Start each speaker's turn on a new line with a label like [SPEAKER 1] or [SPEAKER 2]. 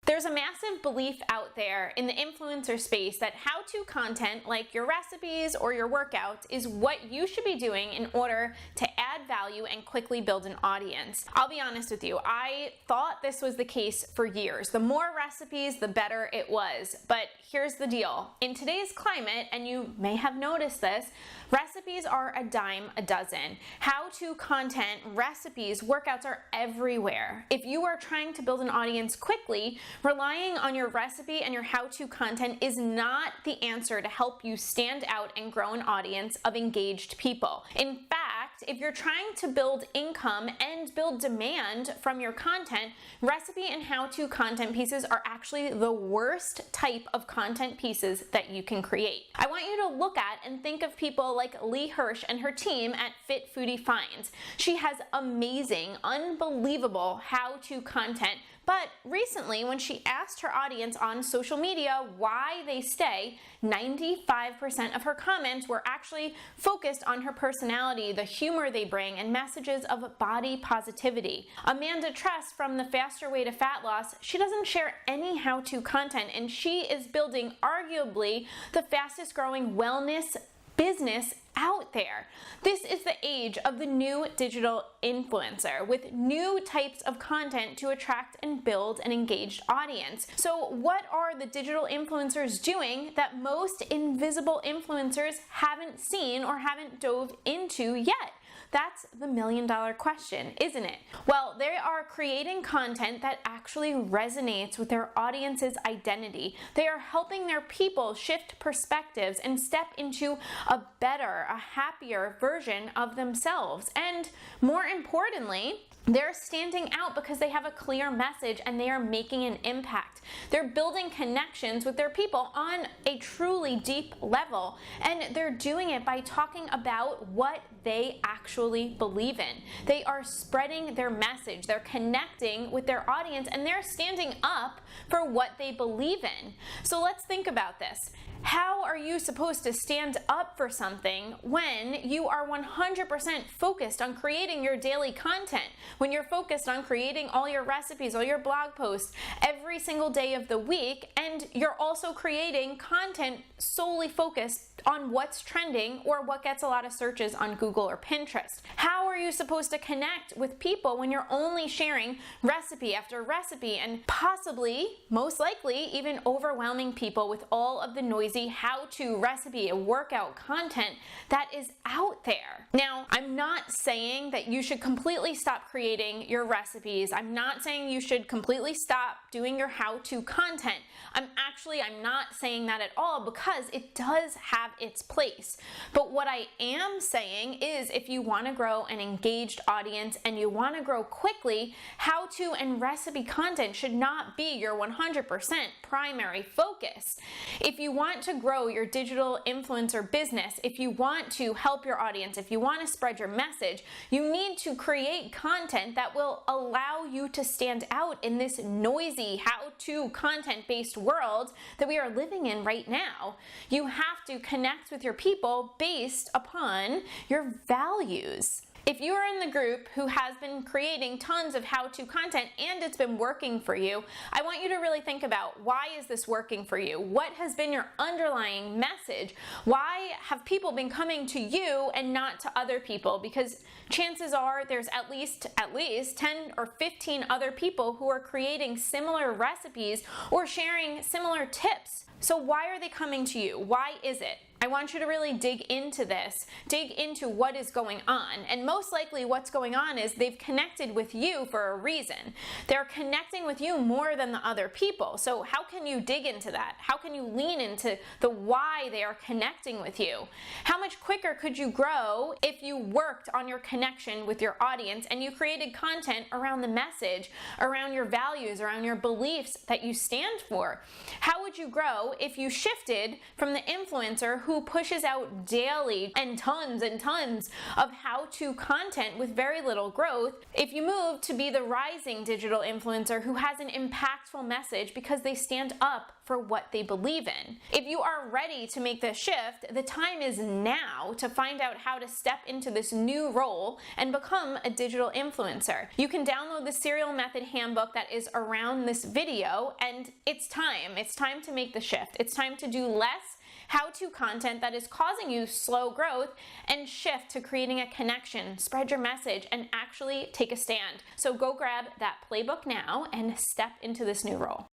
[SPEAKER 1] There's a massive belief out there in the influencer space that how-to content like your recipes or your workouts is what you should be doing in order to add value and quickly build an audience. I'll be honest with you, I thought this was the case for years. The more recipes, the better it was. But here's the deal. In today's climate, and you may have noticed this, recipes are a dime a dozen. How-to content, recipes, workouts are everywhere. If you are trying to build an audience quickly, relying on your recipe and your how-to content is not the answer to help you stand out and grow an audience of engaged people. In fact, if you're trying to build income and build demand from your content, recipe and how-to content pieces are actually the worst type of content pieces that you can create. I want you to look at and think of people like Lee Hirsch and her team at Fit Foodie Finds. She has amazing, unbelievable how-to content. But recently, when she asked her audience on social media why they stay, 95% of her comments were actually focused on her personality, the humor they bring, and messages of body positivity. Amanda Tress from The Faster Way to Fat Loss, she doesn't share any how-to content, and she is building arguably the fastest growing wellness business out there. This is the age of the new digital influencer with new types of content to attract and build an engaged audience. So what are the digital influencers doing that most invisible influencers haven't seen or haven't dove into yet? That's the million-dollar question, isn't it? Well, they are creating content that actually resonates with their audience's identity. They are helping their people shift perspectives and step into a better, a happier version of themselves. And more importantly, they're standing out because they have a clear message and they are making an impact. They're building connections with their people on a truly deep level, and they're doing it by talking about what they actually believe in. They are spreading their message, they're connecting with their audience, and they're standing up for what they believe in. So let's think about this. How are you supposed to stand up for something when you are 100% focused on creating your daily content? When you're focused on creating all your recipes, all your blog posts every single day of the week, and you're also creating content solely focused on what's trending or what gets a lot of searches on Google or Pinterest? How are you supposed to connect with people when you're only sharing recipe after recipe and possibly, most likely, even overwhelming people with all of the noisy how-to recipe and workout content that is out there? Now, I'm not saying that you should completely stop creating your recipes. I'm not saying you should completely stop doing your how-to content. I'm not saying that at all, because it does have its place. But what I am saying is, if you want to grow an engaged audience and you want to grow quickly, how-to and recipe content should not be your 100% primary focus. If you want to grow your digital influencer business, if you want to help your audience, if you want to spread your message, you need to create content that will allow you to stand out in this noisy how-to content-based world that we are living in right now. You have to connect with your people based upon your values. If you are in the group who has been creating tons of how-to content and it's been working for you, I want you to really think about, why is this working for you? What has been your underlying message? Why have people been coming to you and not to other people? Because chances are there's at least 10 or 15 other people who are creating similar recipes or sharing similar tips. So why are they coming to you? Why is it? I want you to really dig into this, dig into what is going on. And most likely what's going on is they've connected with you for a reason. They're connecting with you more than the other people. So how can you dig into that? How can you lean into the why they are connecting with you? How much quicker could you grow if you worked on your connection with your audience and you created content around the message, around your values, around your beliefs that you stand for? How would you grow if you shifted from the influencer who pushes out daily and tons of how-to content with very little growth, if you move to be the rising digital influencer who has an impactful message because they stand up for what they believe in. If you are ready to make this shift, the time is now to find out how to step into this new role and become a digital influencer. You can download the Serial Method Handbook that is around this video, and it's time. It's time to make the shift. It's time to do less how-to content that is causing you slow growth and shift to creating a connection, spread your message, and actually take a stand. So go grab that playbook now and step into this new role.